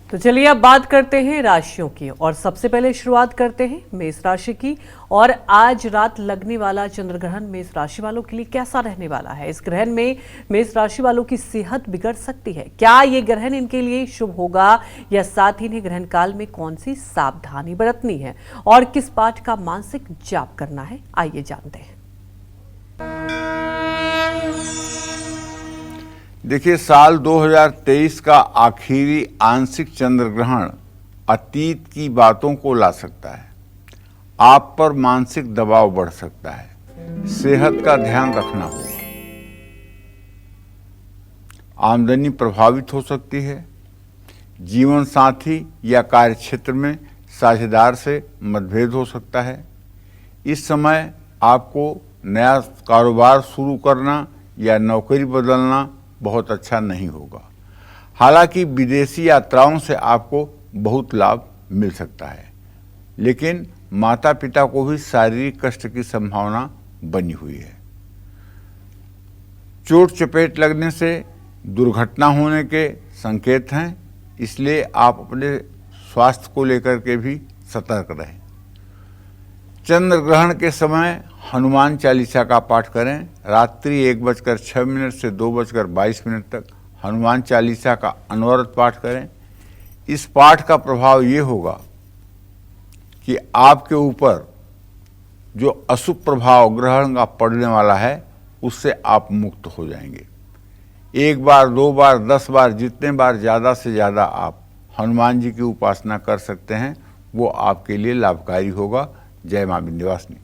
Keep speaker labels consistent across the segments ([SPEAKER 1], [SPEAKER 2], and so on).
[SPEAKER 1] तो चलिए अब बात करते हैं राशियों की और सबसे पहले शुरुआत करते हैं मेष राशि की। और आज रात लगने वाला चंद्र ग्रहण मेष राशि वालों के लिए कैसा रहने वाला है? इस ग्रहण में मेष राशि वालों की सेहत बिगड़ सकती है। क्या ये ग्रहण इनके लिए शुभ होगा या साथ ही इन्हें ग्रहण काल में कौन सी सावधानी बरतनी है और किस पाठ का मानसिक जाप करना है, आइए जानते हैं।
[SPEAKER 2] देखिए, साल 2023 का आखिरी आंशिक चंद्र ग्रहण अतीत की बातों को ला सकता है। आप पर मानसिक दबाव बढ़ सकता है। सेहत का ध्यान रखना होगा। आमदनी प्रभावित हो सकती है। जीवन साथी या कार्यक्षेत्र में साझेदार से मतभेद हो सकता है। इस समय आपको नया कारोबार शुरू करना या नौकरी बदलना बहुत अच्छा नहीं होगा। हालांकि विदेशी यात्राओं से आपको बहुत लाभ मिल सकता है, लेकिन माता पिता को भी शारीरिक कष्ट की संभावना बनी हुई है। चोट चपेट लगने से दुर्घटना होने के संकेत हैं, इसलिए आप अपने स्वास्थ्य को लेकर के भी सतर्क रहें। चंद्र ग्रहण के समय हनुमान चालीसा का पाठ करें। रात्रि 1:06 से 2:22 तक हनुमान चालीसा का अनवरत पाठ करें। इस पाठ का प्रभाव ये होगा कि आपके ऊपर जो अशुभ प्रभाव ग्रहण का पड़ने वाला है उससे आप मुक्त हो जाएंगे। 1 बार 2 बार 10 बार जितने बार ज़्यादा से ज़्यादा आप हनुमान जी की उपासना कर सकते हैं वो आपके लिए लाभकारी होगा। जय मां विंध्यवासिनी।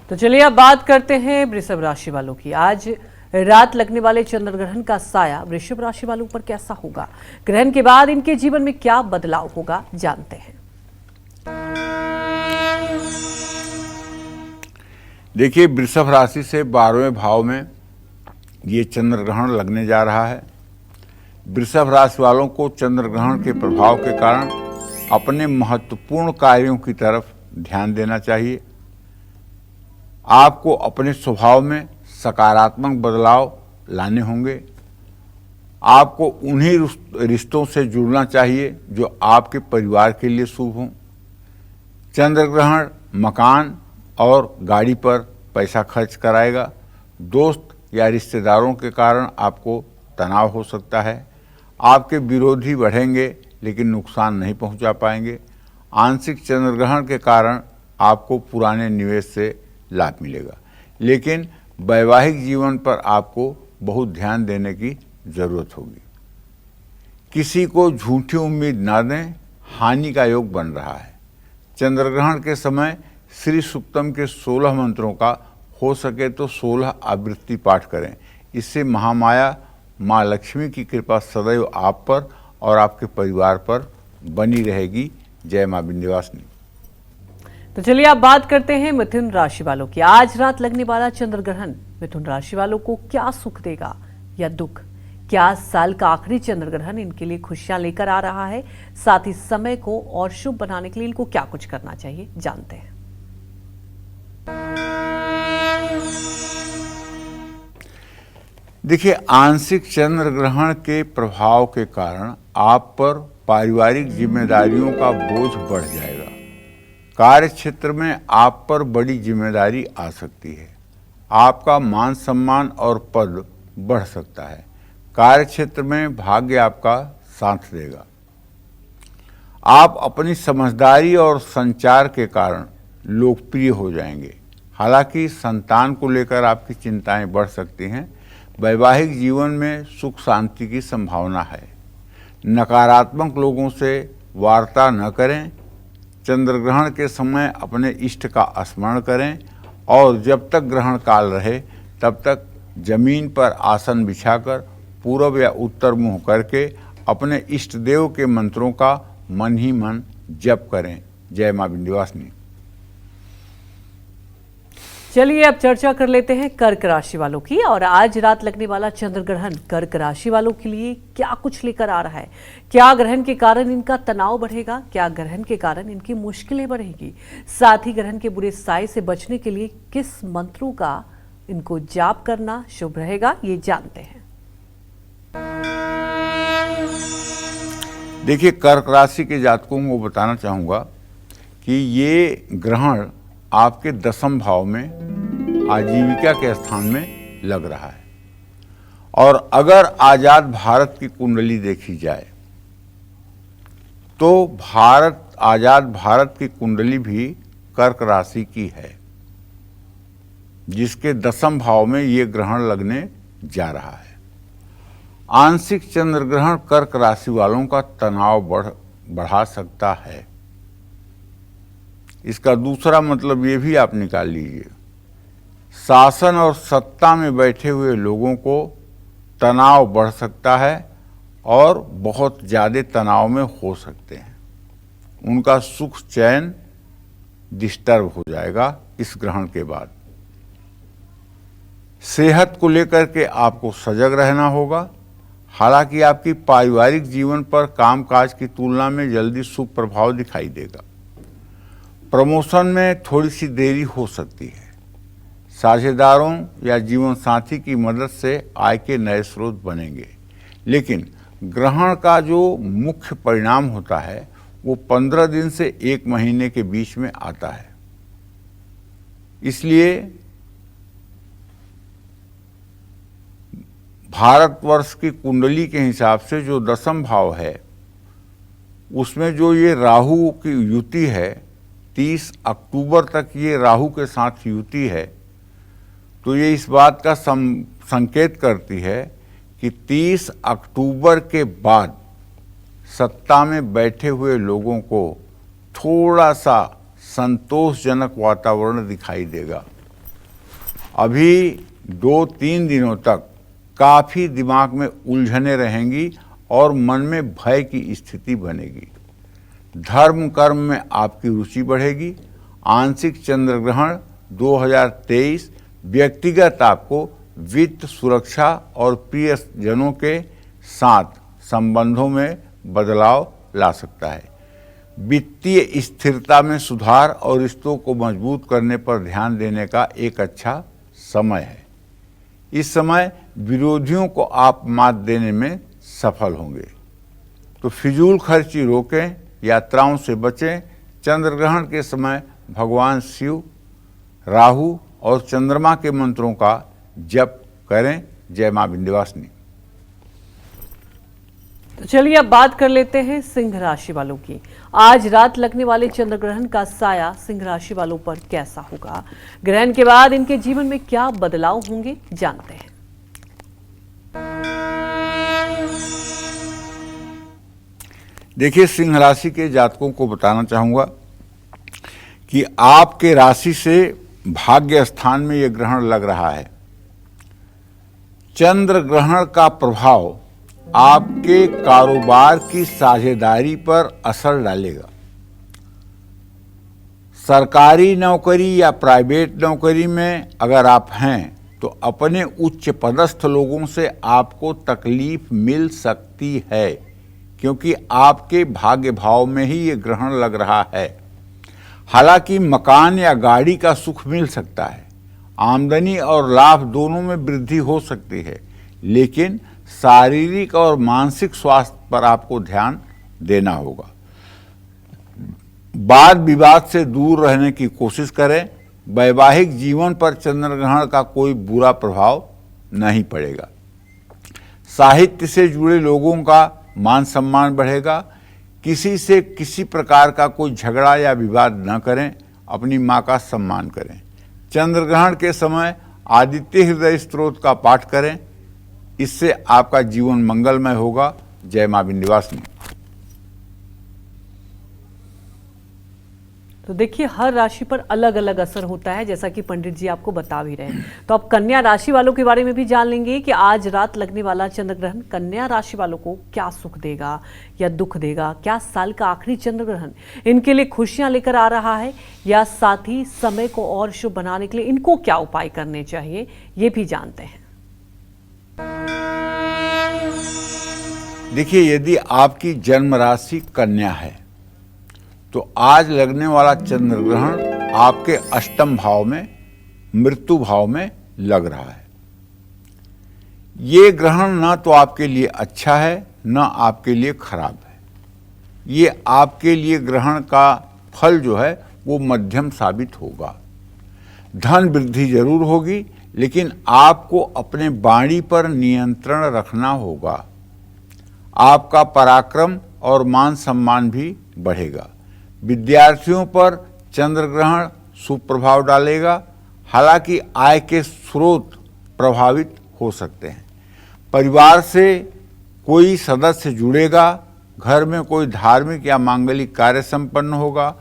[SPEAKER 1] तो चलिए अब बात करते हैं वृषभ राशि वालों की। आज रात लगने वाले चंद्र ग्रहण का साया वृषभ राशि वालों पर कैसा होगा? ग्रहण के बाद इनके जीवन में क्या बदलाव होगा, जानते हैं।
[SPEAKER 2] देखिए, वृषभ राशि से 12वें भाव में ये चंद्र ग्रहण लगने जा रहा है। वृषभ राशि वालों को चंद्र ग्रहण के प्रभाव के कारण अपने महत्वपूर्ण कार्यों की तरफ ध्यान देना चाहिए। आपको अपने स्वभाव में सकारात्मक बदलाव लाने होंगे। आपको उन्हीं रिश्तों से जुड़ना चाहिए जो आपके परिवार के लिए शुभ हों। चंद्र ग्रहण मकान और गाड़ी पर पैसा खर्च कराएगा। दोस्त या रिश्तेदारों के कारण आपको तनाव हो सकता है। आपके विरोधी बढ़ेंगे लेकिन नुकसान नहीं पहुंचा पाएंगे। आंशिक चंद्र ग्रहण के कारण आपको पुराने निवेश से लाभ मिलेगा, लेकिन वैवाहिक जीवन पर आपको बहुत ध्यान देने की जरूरत होगी। किसी को झूठी उम्मीद ना दें, हानि का योग बन रहा है। चंद्र ग्रहण के समय श्री सूक्तम के 16 मंत्रों का हो सके तो 16 आवृत्ति पाठ करें। इससे महामाया माँ लक्ष्मी की कृपा सदैव आप पर और आपके परिवार पर बनी रहेगी। जय मां विंध्यवासिनी।
[SPEAKER 1] तो चलिए आप बात करते हैं मिथुन राशि वालों की। आज रात लगने वाला चंद्र ग्रहण मिथुन राशि वालों को क्या सुख देगा या दुख? क्या साल का आखिरी चंद्र ग्रहण इनके लिए खुशियां लेकर आ रहा है? साथ ही समय को और शुभ बनाने के लिए इनको क्या कुछ करना चाहिए, जानते हैं।
[SPEAKER 2] देखिए, आंशिक चंद्र ग्रहण के प्रभाव के कारण आप पर पारिवारिक जिम्मेदारियों का बोझ बढ़ जाएगा। कार्य क्षेत्र में आप पर बड़ी जिम्मेदारी आ सकती है। आपका मान सम्मान और पद बढ़ सकता है। कार्य क्षेत्र में भाग्य आपका साथ देगा। आप अपनी समझदारी और संचार के कारण लोकप्रिय हो जाएंगे। हालांकि संतान को लेकर आपकी चिंताएं बढ़ सकती हैं। वैवाहिक जीवन में सुख शांति की संभावना है। नकारात्मक लोगों से वार्ता न करें। चंद्र ग्रहण के समय अपने इष्ट का स्मरण करें और जब तक ग्रहण काल रहे तब तक जमीन पर आसन बिछाकर पूर्व या उत्तर मुंह करके अपने इष्ट देव के मंत्रों का मन ही मन जप करें। जय मां विंध्यवासिनी।
[SPEAKER 1] चलिए अब चर्चा कर लेते हैं कर्क राशि वालों की। और आज रात लगने वाला चंद्र ग्रहण कर्क राशि वालों के लिए क्या कुछ लेकर आ रहा है? क्या ग्रहण के कारण इनका तनाव बढ़ेगा? क्या ग्रहण के कारण इनकी मुश्किलें बढ़ेगी? साथ ही ग्रहण के बुरे साए से बचने के लिए किस मंत्रों का इनको जाप करना शुभ रहेगा, ये जानते हैं।
[SPEAKER 2] देखिए, कर्क राशि के जातकों को बताना चाहूँगा कि ये ग्रहण आपके 10वें भाव में आजीविका के स्थान में लग रहा है। और अगर आजाद भारत की कुंडली देखी जाए तो आजाद भारत की कुंडली भी कर्क राशि की है, जिसके 10वें भाव में ये ग्रहण लगने जा रहा है। आंशिक चंद्र ग्रहण कर्क राशि वालों का तनाव बढ़ा सकता है। इसका दूसरा मतलब ये भी आप निकाल लीजिए, शासन और सत्ता में बैठे हुए लोगों को तनाव बढ़ सकता है और बहुत ज़्यादा तनाव में हो सकते हैं। उनका सुख चैन डिस्टर्ब हो जाएगा इस ग्रहण के बाद। सेहत को लेकर के आपको सजग रहना होगा। हालांकि आपकी पारिवारिक जीवन पर कामकाज की तुलना में जल्दी शुभ प्रभाव दिखाई देगा। प्रमोशन में थोड़ी सी देरी हो सकती है। साझेदारों या जीवन साथी की मदद से आय के नए स्रोत बनेंगे, लेकिन ग्रहण का जो मुख्य परिणाम होता है वो 15 दिन से 1 महीने के बीच में आता है। इसलिए भारतवर्ष की कुंडली के हिसाब से जो 10वां भाव है उसमें जो ये राहु की युति है, 30 अक्टूबर तक ये राहु के साथ युति है, तो ये इस बात का संकेत करती है कि 30 अक्टूबर के बाद सत्ता में बैठे हुए लोगों को थोड़ा सा संतोषजनक वातावरण दिखाई देगा। अभी 2-3 दिनों तक काफ़ी दिमाग में उलझने रहेंगी और मन में भय की स्थिति बनेगी। धर्म कर्म में आपकी रुचि बढ़ेगी। आंशिक चंद्र ग्रहण 2023 व्यक्तिगत आपको वित्त, सुरक्षा और प्रियजनों के साथ संबंधों में बदलाव ला सकता है। वित्तीय स्थिरता में सुधार और रिश्तों को मजबूत करने पर ध्यान देने का एक अच्छा समय है। इस समय विरोधियों को आप मात देने में सफल होंगे। तो फिजूल खर्ची रोकें, यात्राओं से बचें। चंद्र ग्रहण के समय भगवान शिव, राहु और चंद्रमा के मंत्रों का जप करें। जय मां विंध्यवासिनी।
[SPEAKER 1] तो चलिए अब बात कर लेते हैं सिंह राशि वालों की। आज रात लगने वाले चंद्र ग्रहण का साया सिंह राशि वालों पर कैसा होगा? ग्रहण के बाद इनके जीवन में क्या बदलाव होंगे, जानते हैं।
[SPEAKER 2] देखिए, सिंह राशि के जातकों को बताना चाहूंगा कि आपके राशि से भाग्य स्थान में यह ग्रहण लग रहा है। चंद्र ग्रहण का प्रभाव आपके कारोबार की साझेदारी पर असर डालेगा। सरकारी नौकरी या प्राइवेट नौकरी में अगर आप हैं तो अपने उच्च पदस्थ लोगों से आपको तकलीफ मिल सकती है, क्योंकि आपके भाग्य भाव में ही ये ग्रहण लग रहा है। हालांकि मकान या गाड़ी का सुख मिल सकता है, आमदनी और लाभ दोनों में वृद्धि हो सकती है, लेकिन शारीरिक और मानसिक स्वास्थ्य पर आपको ध्यान देना होगा। वाद विवाद से दूर रहने की कोशिश करें। वैवाहिक जीवन पर चंद्र ग्रहण का कोई बुरा प्रभाव नहीं पड़ेगा। साहित्य से जुड़े लोगों का मान सम्मान बढ़ेगा। किसी से किसी प्रकार का कोई झगड़ा या विवाद न करें। अपनी मां का सम्मान करें। चंद्र ग्रहण के समय आदित्य हृदय स्तोत्र का पाठ करें, इससे आपका जीवन मंगलमय होगा। जय मां विंध्यवासिनी।
[SPEAKER 1] तो देखिए, हर राशि पर अलग अलग असर होता है, जैसा कि पंडित जी आपको बता भी रहे हैं। तो अब कन्या राशि वालों के बारे में भी जान लेंगे कि आज रात लगने वाला चंद्र ग्रहण कन्या राशि वालों को क्या सुख देगा या दुख देगा। क्या साल का आखिरी चंद्र ग्रहण इनके लिए खुशियां लेकर आ रहा है, या साथ ही समय को और शुभ बनाने के लिए इनको क्या उपाय करने चाहिए, ये भी जानते हैं।
[SPEAKER 2] देखिए, यदि आपकी जन्म राशि कन्या है तो आज लगने वाला चंद्र ग्रहण आपके 8वें भाव में, मृत्यु भाव में लग रहा है। ये ग्रहण न तो आपके लिए अच्छा है न आपके लिए खराब है। ये आपके लिए ग्रहण का फल जो है वो मध्यम साबित होगा। धन वृद्धि जरूर होगी, लेकिन आपको अपने वाणी पर नियंत्रण रखना होगा। आपका पराक्रम और मान सम्मान भी बढ़ेगा। विद्यार्थियों पर चंद्र ग्रहण शुभ प्रभाव डालेगा, हालांकि आय के स्रोत प्रभावित हो सकते हैं। परिवार से कोई सदस्य जुड़ेगा, घर में कोई धार्मिक या मांगलिक कार्य संपन्न होगा।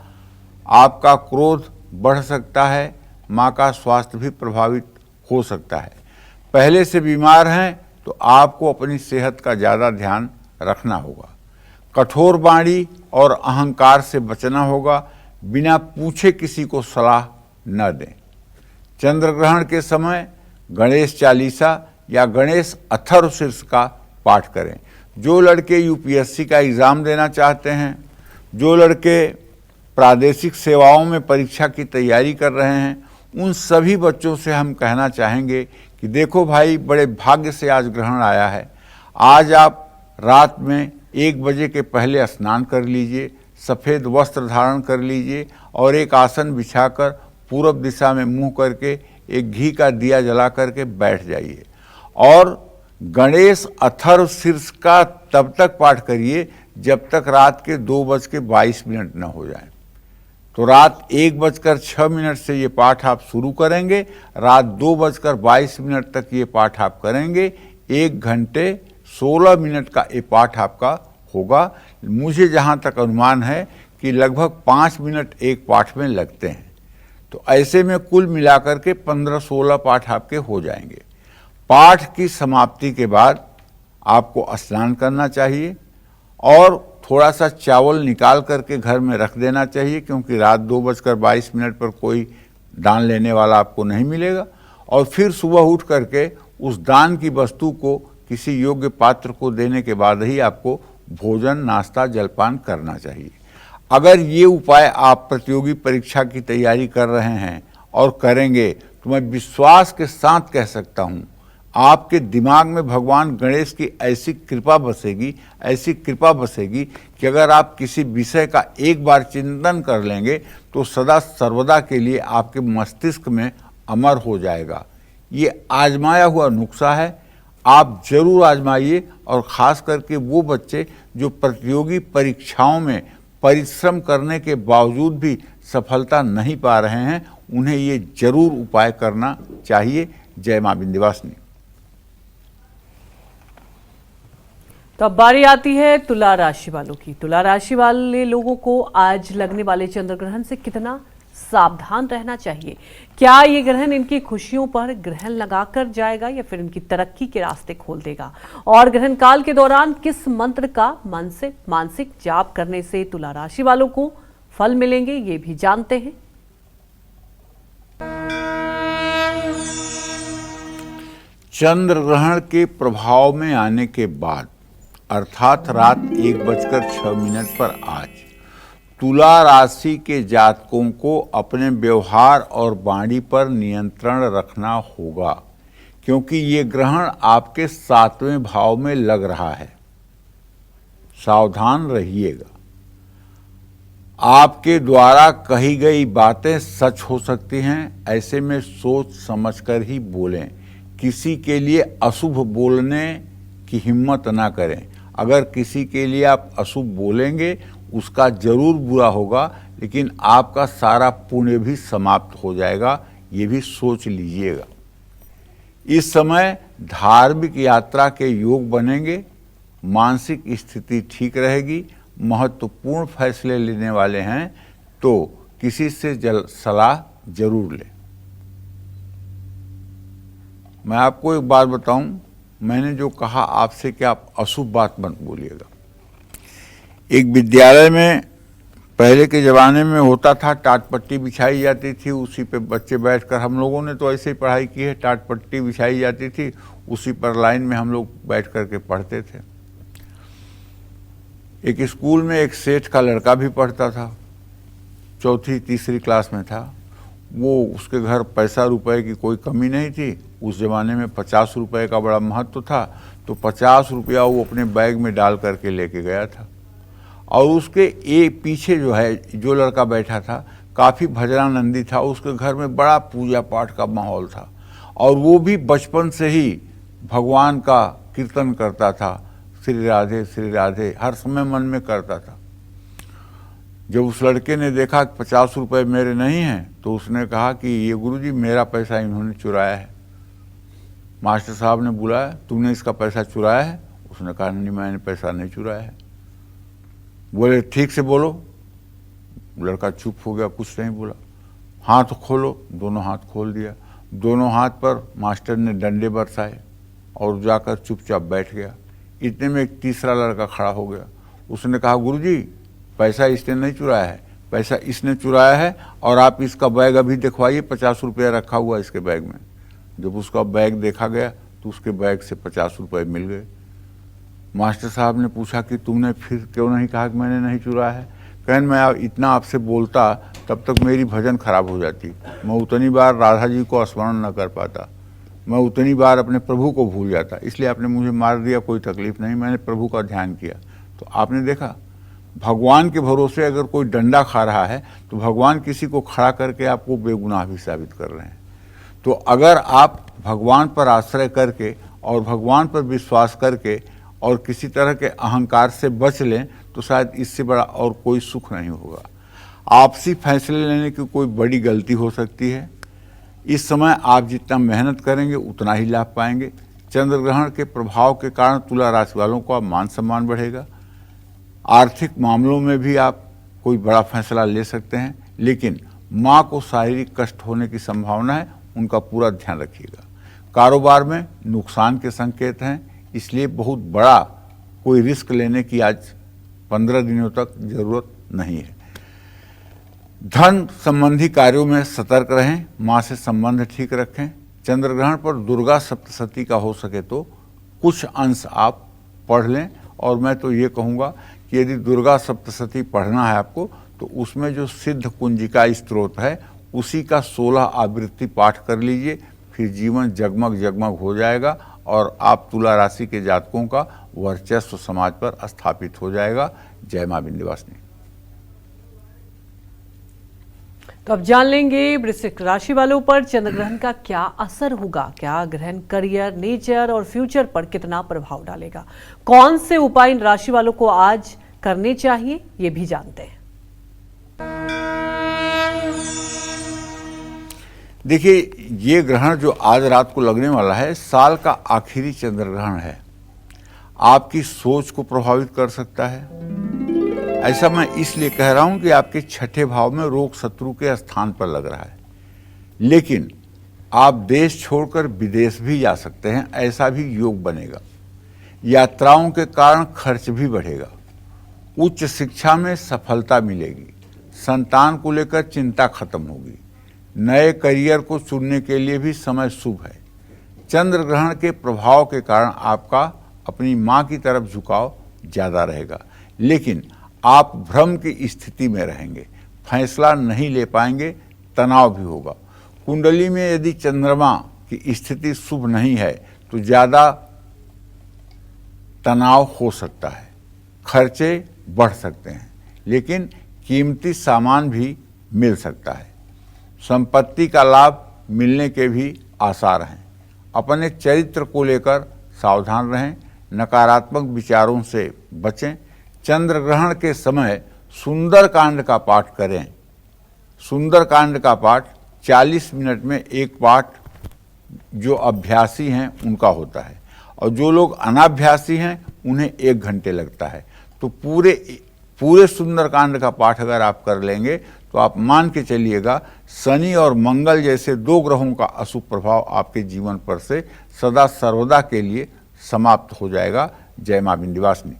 [SPEAKER 2] आपका क्रोध बढ़ सकता है, माँ का स्वास्थ्य भी प्रभावित हो सकता है। पहले से बीमार हैं तो आपको अपनी सेहत का ज़्यादा ध्यान रखना होगा। कठोर वाणी और अहंकार से बचना होगा। बिना पूछे किसी को सलाह न दें। चंद्र ग्रहण के समय गणेश चालीसा या गणेश अथर्वशीर्ष का पाठ करें। जो लड़के यूपीएससी का एग्ज़ाम देना चाहते हैं, जो लड़के प्रादेशिक सेवाओं में परीक्षा की तैयारी कर रहे हैं, उन सभी बच्चों से हम कहना चाहेंगे कि देखो भाई, बड़े भाग्य से आज ग्रहण आया है। आज आप रात में 1 बजे के पहले स्नान कर लीजिए, सफ़ेद वस्त्र धारण कर लीजिए और एक आसन बिछाकर पूरब दिशा में मुंह करके एक घी का दिया जला करके बैठ जाइए और गणेश अथर्वशीर्ष का तब तक पाठ करिए जब तक रात के 2:22 न हो जाए। तो रात 1:06 से ये पाठ आप शुरू करेंगे, रात 2:22 तक ये पाठ आप करेंगे। 1 घंटे 16 मिनट का ये पाठ आपका होगा। मुझे जहाँ तक अनुमान है कि लगभग 5 मिनट एक पाठ में लगते हैं। तो ऐसे में कुल मिलाकर के 15-16 पाठ आपके हो जाएंगे। पाठ की समाप्ति के बाद आपको स्नान करना चाहिए और थोड़ा सा चावल निकाल करके घर में रख देना चाहिए, क्योंकि रात 2:22 पर कोई दान लेने वाला आपको नहीं मिलेगा। और फिर सुबह उठ करके उस दान की वस्तु को किसी योग्य पात्र को देने के बाद ही आपको भोजन, नाश्ता, जलपान करना चाहिए। अगर ये उपाय आप प्रतियोगी परीक्षा की तैयारी कर रहे हैं और करेंगे तो मैं विश्वास के साथ कह सकता हूँ आपके दिमाग में भगवान गणेश की ऐसी कृपा बसेगी कि अगर आप किसी विषय का एक बार चिंतन कर लेंगे तो सदा सर्वदा के लिए आपके मस्तिष्क में अमर हो जाएगा। ये आजमाया हुआ नुस्खा है, आप जरूर आजमाइए। और ख़ास करके वो बच्चे जो प्रतियोगी परीक्षाओं में परिश्रम करने के बावजूद भी सफलता नहीं पा रहे हैं, उन्हें ये जरूर उपाय करना चाहिए। जय मां विंध्यवासिनी।
[SPEAKER 1] तो अब बारी आती है तुला राशि वालों की। तुला राशि वाले लोगों को आज लगने वाले चंद्र ग्रहण से कितना सावधान रहना चाहिए? क्या ये ग्रहण इनकी खुशियों पर ग्रहण लगाकर जाएगा या फिर इनकी तरक्की के रास्ते खोल देगा? और ग्रहण काल के दौरान किस मंत्र का मानसिक जाप करने से तुला राशि वालों को फल मिलेंगे, ये भी जानते हैं।
[SPEAKER 2] चंद्र ग्रहण के प्रभाव में आने के बाद अर्थात रात 1:06 पर आज तुला राशि के जातकों को अपने व्यवहार और वाणी पर नियंत्रण रखना होगा, क्योंकि ये ग्रहण आपके 7वें भाव में लग रहा है। सावधान रहिएगा। आपके द्वारा कही गई बातें सच हो सकती हैं, ऐसे में सोच समझकर ही बोलें। किसी के लिए अशुभ बोलने की हिम्मत ना करें। अगर किसी के लिए आप अशुभ बोलेंगे उसका जरूर बुरा होगा, लेकिन आपका सारा पुण्य भी समाप्त हो जाएगा, ये भी सोच लीजिएगा। इस समय धार्मिक यात्रा के योग बनेंगे, मानसिक स्थिति ठीक रहेगी। महत्वपूर्ण फैसले लेने वाले हैं तो किसी से सलाह जरूर लें। मैं आपको एक बात बताऊं, मैंने जो कहा आपसे कि आप अशुभ बात मत बोलिएगा। एक विद्यालय में पहले के ज़माने में होता था, टाट पट्टी बिछाई जाती थी, उसी पे बच्चे बैठकर, हम लोगों ने तो ऐसे ही पढ़ाई की है, टाट पट्टी बिछाई जाती थी, उसी पर लाइन में हम लोग बैठ करके पढ़ते थे। एक स्कूल में एक सेठ का लड़का भी पढ़ता था, 4th-3री क्लास में था। वो उसके घर पैसा रुपए की कोई कमी नहीं थी। उस ज़माने में 50 रुपए का बड़ा महत्व था, तो 50 रुपया वो अपने बैग में डाल करके लेके गया था। और उसके पीछे जो है जो लड़का बैठा था काफ़ी भजनानंदी था, उसके घर में बड़ा पूजा पाठ का माहौल था और वो भी बचपन से ही भगवान का कीर्तन करता था, श्री राधे हर समय मन में करता था। जब उस लड़के ने देखा कि 50 रुपये मेरे नहीं हैं तो उसने कहा कि ये गुरुजी मेरा पैसा इन्होंने चुराया है। मास्टर साहब ने बुलाया, तुमने इसका पैसा चुराया है? उसने कहा नहीं, मैंने पैसा नहीं चुराया है। बोले ठीक से बोलो। लड़का चुप हो गया, कुछ नहीं बोला। हाथ खोलो, दोनों हाथ खोल दिया। दोनों हाथ पर मास्टर ने डंडे बरसाए और जाकर चुपचाप बैठ गया। इतने में एक तीसरा लड़का खड़ा हो गया। उसने कहा गुरुजी पैसा इसने नहीं चुराया है, पैसा इसने चुराया है और आप इसका बैग अभी दिखवाइए, 50 रुपया रखा हुआ इसके बैग में। जब उसका बैग देखा गया तो उसके बैग से 50 रुपये मिल गए। मास्टर साहब ने पूछा कि तुमने फिर क्यों नहीं कहा कि मैंने नहीं चुराया है? कहन मैं इतना आपसे बोलता तब तक मेरी भजन खराब हो जाती, मैं उतनी बार राधा जी को स्मरण न कर पाता, मैं उतनी बार अपने प्रभु को भूल जाता, इसलिए आपने मुझे मार दिया, कोई तकलीफ नहीं, मैंने प्रभु का ध्यान किया। तो आपने देखा भगवान के भरोसे अगर कोई डंडा खा रहा है तो भगवान किसी को खड़ा करके आपको बेगुनाह भी साबित कर रहे हैं। तो अगर आप भगवान पर आश्रय करके और भगवान पर विश्वास करके और किसी तरह के अहंकार से बच लें तो शायद इससे बड़ा और कोई सुख नहीं होगा। आपसी फैसले लेने की कोई बड़ी गलती हो सकती है। इस समय आप जितना मेहनत करेंगे उतना ही लाभ पाएंगे। चंद्र ग्रहण के प्रभाव के कारण तुला राशि वालों का मान सम्मान बढ़ेगा। आर्थिक मामलों में भी आप कोई बड़ा फैसला ले सकते हैं, लेकिन माँ को शारीरिक कष्ट होने की संभावना है, उनका पूरा ध्यान रखिएगा। कारोबार में नुकसान के संकेत हैं, इसलिए बहुत बड़ा कोई रिस्क लेने की आज 15 दिनों तक जरूरत नहीं है। धन संबंधी कार्यों में सतर्क रहें, माँ से संबंध ठीक रखें। चंद्र ग्रहण पर दुर्गा सप्तशती का हो सके तो कुछ अंश आप पढ़ लें, और मैं तो ये कहूँगा कि यदि दुर्गा सप्तशती पढ़ना है आपको तो उसमें जो सिद्ध कुंजिका स्त्रोत है उसी का 16 आवृत्ति पाठ कर लीजिए, फिर जीवन जगमग जगमग हो जाएगा और आप तुला राशि के जातकों का वर्चस्व समाज पर स्थापित हो जाएगा। जय मां विंध्यवासिनी।
[SPEAKER 1] तो अब जान लेंगे वृश्चिक राशि वालों पर चंद्र ग्रहण का क्या असर होगा, क्या ग्रहण करियर, नेचर और फ्यूचर पर कितना प्रभाव डालेगा, कौन से उपाय इन राशि वालों को आज करने चाहिए, ये भी जानते हैं।
[SPEAKER 2] देखिए, ये ग्रहण जो आज रात को लगने वाला है साल का आखिरी चंद्र ग्रहण है, आपकी सोच को प्रभावित कर सकता है। ऐसा मैं इसलिए कह रहा हूं कि आपके छठे भाव में रोग शत्रु के स्थान पर लग रहा है, लेकिन आप देश छोड़कर विदेश भी जा सकते हैं, ऐसा भी योग बनेगा। यात्राओं के कारण खर्च भी बढ़ेगा। उच्च शिक्षा में सफलता मिलेगी। संतान को लेकर चिंता खत्म होगी। नए करियर को चुनने के लिए भी समय शुभ है। चंद्र ग्रहण के प्रभाव के कारण आपका अपनी मां की तरफ झुकाव ज्यादा रहेगा, लेकिन आप भ्रम की स्थिति में रहेंगे, फैसला नहीं ले पाएंगे, तनाव भी होगा। कुंडली में यदि चंद्रमा की स्थिति शुभ नहीं है तो ज्यादा तनाव हो सकता है, खर्चे बढ़ सकते हैं, लेकिन कीमती सामान भी मिल सकता है। संपत्ति का लाभ मिलने के भी आसार हैं। अपने चरित्र को लेकर सावधान रहें, नकारात्मक विचारों से बचें। चंद्र ग्रहण के समय सुंदरकांड का पाठ करें। सुंदरकांड का पाठ 40 मिनट में एक पाठ जो अभ्यासी हैं उनका होता है, और जो लोग अनाभ्यासी हैं उन्हें 1 घंटे लगता है। तो पूरे सुंदरकांड का पाठ अगर आप कर लेंगे तो आप मान के चलिएगा शनि और मंगल जैसे 2 ग्रहों का अशुभ प्रभाव आपके जीवन पर से सदा सर्वदा के लिए समाप्त हो जाएगा। जय मां विंध्यवासिनी।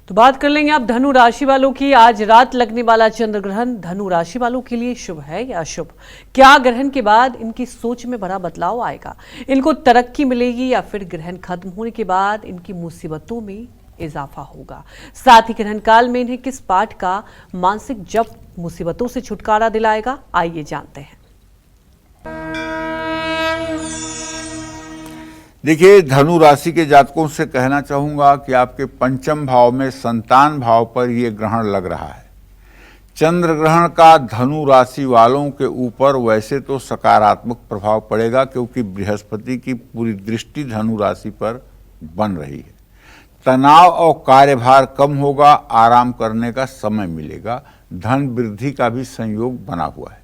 [SPEAKER 1] तो बात कर लेंगे आप धनु राशि वालों की। आज रात लगने वाला चंद्र ग्रहण धनु राशि वालों के लिए शुभ है या अशुभ? क्या ग्रहण के बाद इनकी सोच में बड़ा बदलाव आएगा, इनको तरक्की मिलेगी, या फिर ग्रहण खत्म होने के बाद इनकी मुसीबतों में इजाफा होगा? साथ ही ग्रहण काल में इन्हें किस पाठ का मानसिक जप मुसीबतों से छुटकारा दिलाएगा, आइए जानते हैं।
[SPEAKER 2] देखिए, धनु राशि के जातकों से कहना चाहूंगा कि आपके पंचम भाव में संतान भाव पर यह ग्रहण लग रहा है। चंद्र ग्रहण का धनु राशि वालों के ऊपर वैसे तो सकारात्मक प्रभाव पड़ेगा, क्योंकि बृहस्पति की पूरी दृष्टि धनु राशि पर बन रही है। तनाव और कार्यभार कम होगा, आराम करने का समय मिलेगा, धन वृद्धि का भी संयोग बना हुआ है।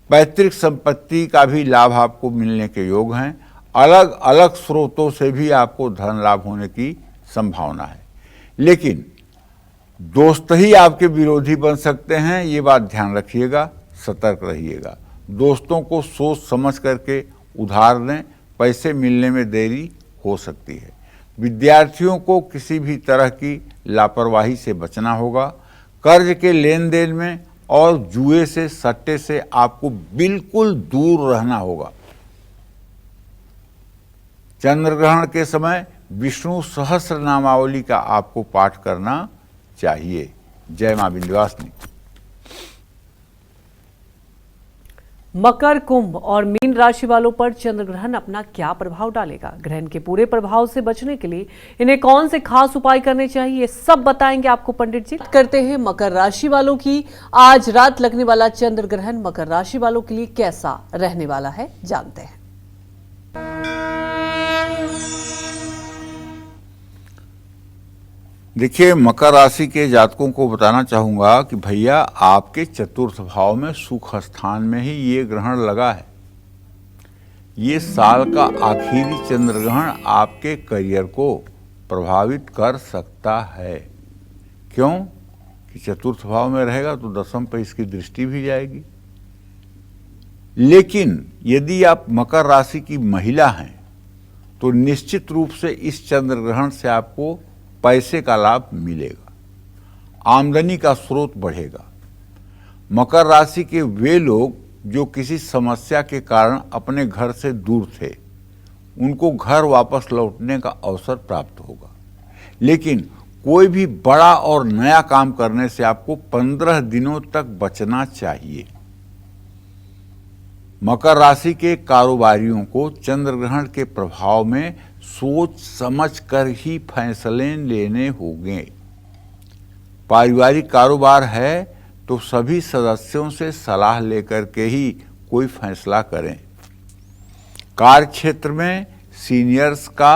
[SPEAKER 2] पैतृक संपत्ति का भी लाभ आपको मिलने के योग हैं। अलग अलग स्रोतों से भी आपको धन लाभ होने की संभावना है, लेकिन दोस्त ही आपके विरोधी बन सकते हैं, ये बात ध्यान रखिएगा, सतर्क रहिएगा। दोस्तों को सोच समझ करके उधार दें, पैसे मिलने में देरी हो सकती है। विद्यार्थियों को किसी भी तरह की लापरवाही से बचना होगा। कर्ज के लेन देन में और जुए से, सट्टे से आपको बिल्कुल दूर रहना होगा। चंद्र ग्रहण के समय विष्णु सहस्र नामावली का आपको पाठ करना चाहिए। जय मां विंध्यवासिनी।
[SPEAKER 1] मकर, कुंभ और मीन राशि वालों पर चंद्र ग्रहण अपना क्या प्रभाव डालेगा? ग्रहण के पूरे प्रभाव से बचने के लिए इन्हें कौन से खास उपाय करने चाहिए, ये सब बताएंगे आपको पंडित जी। करते हैं मकर राशि वालों की। आज रात लगने वाला चंद्र ग्रहण मकर राशि वालों के लिए कैसा रहने वाला है, जानते हैं।
[SPEAKER 2] देखिए, मकर राशि के जातकों को बताना चाहूंगा कि भैया आपके चतुर्थ भाव में सुख स्थान में ही ये ग्रहण लगा है। ये साल का आखिरी चंद्र ग्रहण आपके करियर को प्रभावित कर सकता है। क्यों? कि चतुर्थ भाव में रहेगा तो दसम पर इसकी दृष्टि भी जाएगी। लेकिन यदि आप मकर राशि की महिला हैं तो निश्चित रूप से इस चंद्र ग्रहण से आपको पैसे का लाभ मिलेगा, आमदनी का स्रोत बढ़ेगा। मकर राशि के वे लोग जो किसी समस्या के कारण अपने घर से दूर थे, उनको घर वापस लौटने का अवसर प्राप्त होगा। लेकिन कोई भी बड़ा और नया काम करने से आपको 15 दिनों तक बचना चाहिए। मकर राशि के कारोबारियों को चंद्र ग्रहण के प्रभाव में सोच समझ कर ही फैसले लेने होंगे। पारिवारिक कारोबार है तो सभी सदस्यों से सलाह लेकर के ही कोई फैसला करें। कार्य क्षेत्र में सीनियर्स का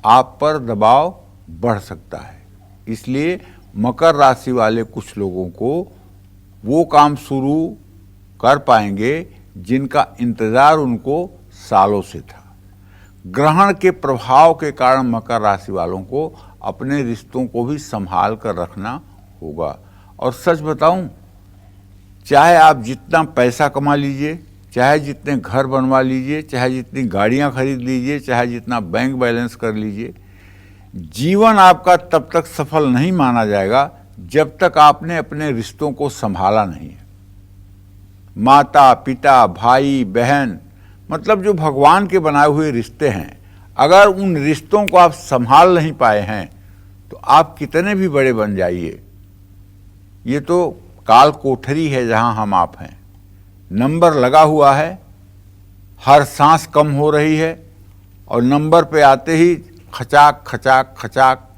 [SPEAKER 2] आप पर दबाव बढ़ सकता है, इसलिए मकर राशि वाले कुछ लोगों को वो काम शुरू कर पाएंगे जिनका इंतजार उनको सालों से था। ग्रहण के प्रभाव के कारण मकर राशि वालों को अपने रिश्तों को भी संभाल कर रखना होगा। और सच बताऊं, चाहे आप जितना पैसा कमा लीजिए, चाहे जितने घर बनवा लीजिए, चाहे जितनी गाड़ियां खरीद लीजिए, चाहे जितना बैंक बैलेंस कर लीजिए, जीवन आपका तब तक सफल नहीं माना जाएगा जब तक आपने अपने रिश्तों को संभाला नहीं है। माता पिता, भाई बहन, मतलब जो भगवान के बनाए हुए रिश्ते हैं, अगर उन रिश्तों को आप संभाल नहीं पाए हैं तो आप कितने भी बड़े बन जाइए, ये तो काल कोठरी है जहां हम आप हैं। नंबर लगा हुआ है, हर सांस कम हो रही है और नंबर पे आते ही खचाक खचाक खचाक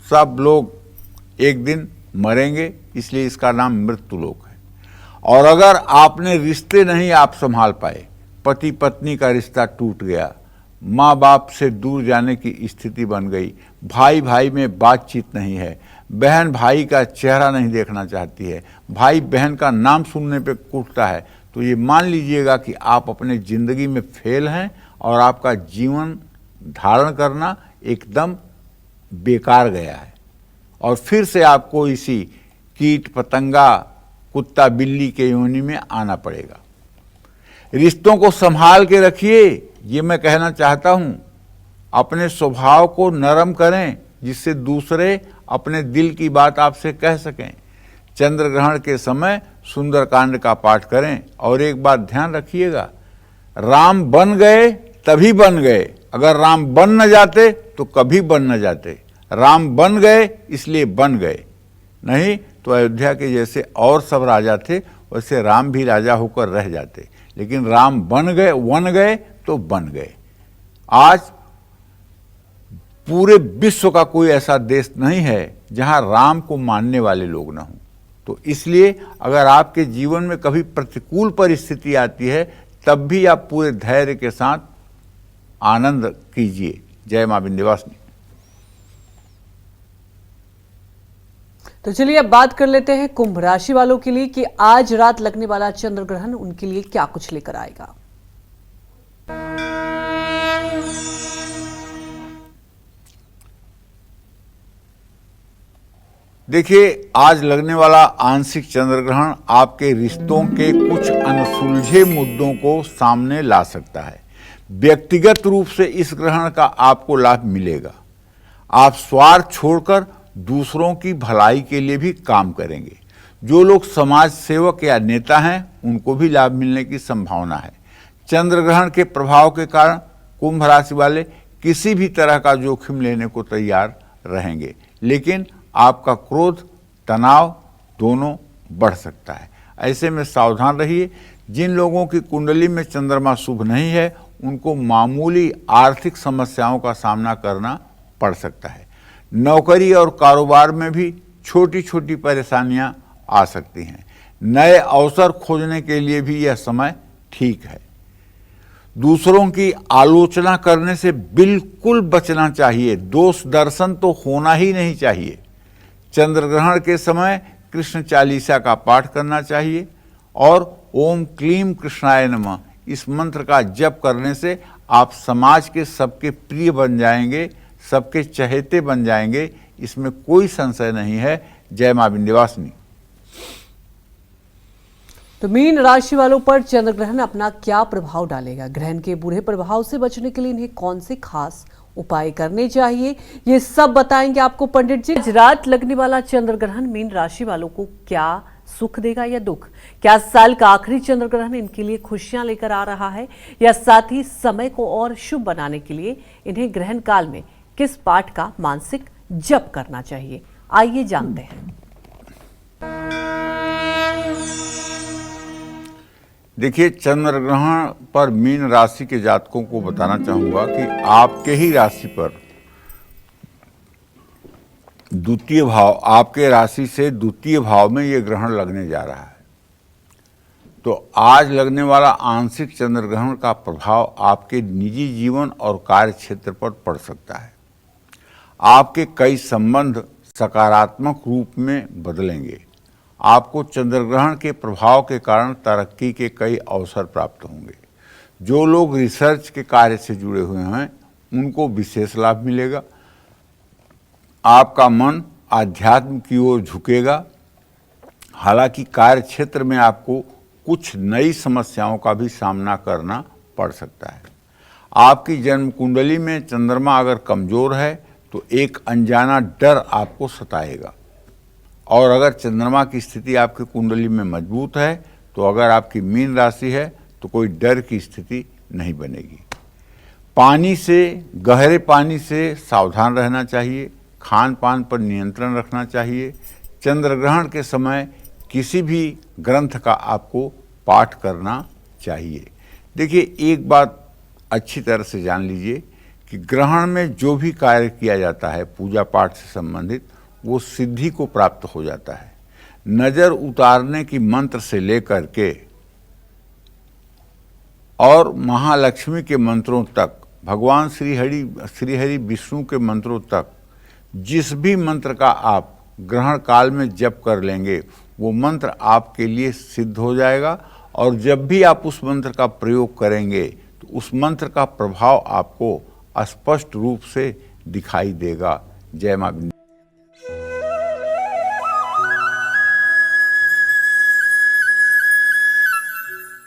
[SPEAKER 2] सब लोग एक दिन मरेंगे, इसलिए इसका नाम मृत्यु लोक है। और अगर आपने रिश्ते नहीं आप संभाल पाए, पति पत्नी का रिश्ता टूट गया, माँ बाप से दूर जाने की स्थिति बन गई, भाई भाई में बातचीत नहीं है, बहन भाई का चेहरा नहीं देखना चाहती है, भाई बहन का नाम सुनने पे कूटता है, तो ये मान लीजिएगा कि आप अपने जिंदगी में फेल हैं और आपका जीवन धारण करना एकदम बेकार गया है। और फिर से आपको इसी कीट पतंगा कुत्ता बिल्ली के योनि में आना पड़ेगा। रिश्तों को संभाल के रखिए, ये मैं कहना चाहता हूं। अपने स्वभाव को नरम करें जिससे दूसरे अपने दिल की बात आपसे कह सकें। चंद्र ग्रहण के समय सुंदरकांड का पाठ करें। और एक बात ध्यान रखिएगा, राम बन गए तभी बन गए, अगर राम बन न जाते तो कभी बन न जाते। राम बन गए इसलिए बन गए, नहीं तो अयोध्या के जैसे और सब राजा थे वैसे राम भी राजा होकर रह जाते। लेकिन राम बन गए तो बन गए। आज पूरे विश्व का कोई ऐसा देश नहीं है जहां राम को मानने वाले लोग न हों। तो इसलिए अगर आपके जीवन में कभी प्रतिकूल परिस्थिति आती है तब भी आप पूरे धैर्य के साथ आनंद कीजिए। जय मां विंध्यवासिनी।
[SPEAKER 1] तो चलिए अब बात कर लेते हैं कुंभ राशि वालों के लिए कि आज रात लगने वाला चंद्र ग्रहण उनके लिए क्या कुछ लेकर आएगा।
[SPEAKER 2] देखिए, आज लगने वाला आंशिक चंद्र ग्रहण आपके रिश्तों के कुछ अनसुलझे मुद्दों को सामने ला सकता है। व्यक्तिगत रूप से इस ग्रहण का आपको लाभ मिलेगा। आप स्वार्थ छोड़कर दूसरों की भलाई के लिए भी काम करेंगे। जो लोग समाज सेवक या नेता हैं उनको भी लाभ मिलने की संभावना है। चंद्र ग्रहण के प्रभाव के कारण कुंभ राशि वाले किसी भी तरह का जोखिम लेने को तैयार रहेंगे, लेकिन आपका क्रोध, तनाव दोनों बढ़ सकता है। ऐसे में सावधान रहिए। जिन लोगों की कुंडली में चंद्रमा शुभ नहीं है उनको मामूली आर्थिक समस्याओं का सामना करना पड़ सकता है। नौकरी और कारोबार में भी छोटी छोटी परेशानियां आ सकती हैं। नए अवसर खोजने के लिए भी यह समय ठीक है। दूसरों की आलोचना करने से बिल्कुल बचना चाहिए। दोष दर्शन तो होना ही नहीं चाहिए। चंद्र ग्रहण के समय कृष्ण चालीसा का पाठ करना चाहिए और ओम क्लीम कृष्णाय नमः इस मंत्र का जप करने से आप समाज के सबके प्रिय बन जाएंगे, सबके चहेते बन जाएंगे, इसमें कोई संशय नहीं है। जय मां विंध्यवासिनी।
[SPEAKER 1] तो मीन राशि वालों पर चंद्र ग्रहण अपना क्या प्रभाव डालेगा, ग्रहण के बुरे प्रभाव से बचने के लिए इन्हें कौन से खास उपाय करने चाहिए, ये सब बताएंगे आपको पंडित जी। आज रात लगने वाला चंद्र ग्रहण मीन राशि वालों को क्या सुख देगा या दुख? क्या साल का आखिरी चंद्र ग्रहण इनके लिए खुशियां लेकर आ रहा है या साथ ही समय को और शुभ बनाने के लिए इन्हें ग्रहण काल में किस पाठ का मानसिक जप करना चाहिए? आइए जानते हैं।
[SPEAKER 2] देखिए, चंद्र ग्रहण पर मीन राशि के जातकों को बताना चाहूंगा कि आपके ही राशि पर द्वितीय भाव, आपके राशि से द्वितीय भाव में यह ग्रहण लगने जा रहा है। तो आज लगने वाला आंशिक चंद्र ग्रहण का प्रभाव आपके निजी जीवन और कार्य क्षेत्र पर पड़ सकता है। आपके कई संबंध सकारात्मक रूप में बदलेंगे। आपको चंद्र ग्रहण के प्रभाव के कारण तरक्की के कई अवसर प्राप्त होंगे। जो लोग रिसर्च के कार्य से जुड़े हुए हैं उनको विशेष लाभ मिलेगा। आपका मन आध्यात्म की ओर झुकेगा। हालांकि कार्य क्षेत्र में आपको कुछ नई समस्याओं का भी सामना करना पड़ सकता है। आपकी जन्म कुंडली में चंद्रमा अगर कमजोर है तो एक अनजाना डर आपको सताएगा, और अगर चंद्रमा की स्थिति आपकी कुंडली में मजबूत है तो अगर आपकी मीन राशि है तो कोई डर की स्थिति नहीं बनेगी। पानी से, गहरे पानी से सावधान रहना चाहिए। खान पान पर नियंत्रण रखना चाहिए। चंद्र ग्रहण के समय किसी भी ग्रंथ का आपको पाठ करना चाहिए। देखिए, एक बात अच्छी तरह से जान लीजिए कि ग्रहण में जो भी कार्य किया जाता है पूजा पाठ से संबंधित, वो सिद्धि को प्राप्त हो जाता है। नजर उतारने की मंत्र से लेकर के और महालक्ष्मी के मंत्रों तक, भगवान श्रीहरि विष्णु के मंत्रों तक, जिस भी मंत्र का आप ग्रहण काल में जप कर लेंगे वो मंत्र आपके लिए सिद्ध हो जाएगा। और जब भी आप उस मंत्र का प्रयोग करेंगे तो उस मंत्र का प्रभाव आपको स्पष्ट रूप से दिखाई देगा। जय मां।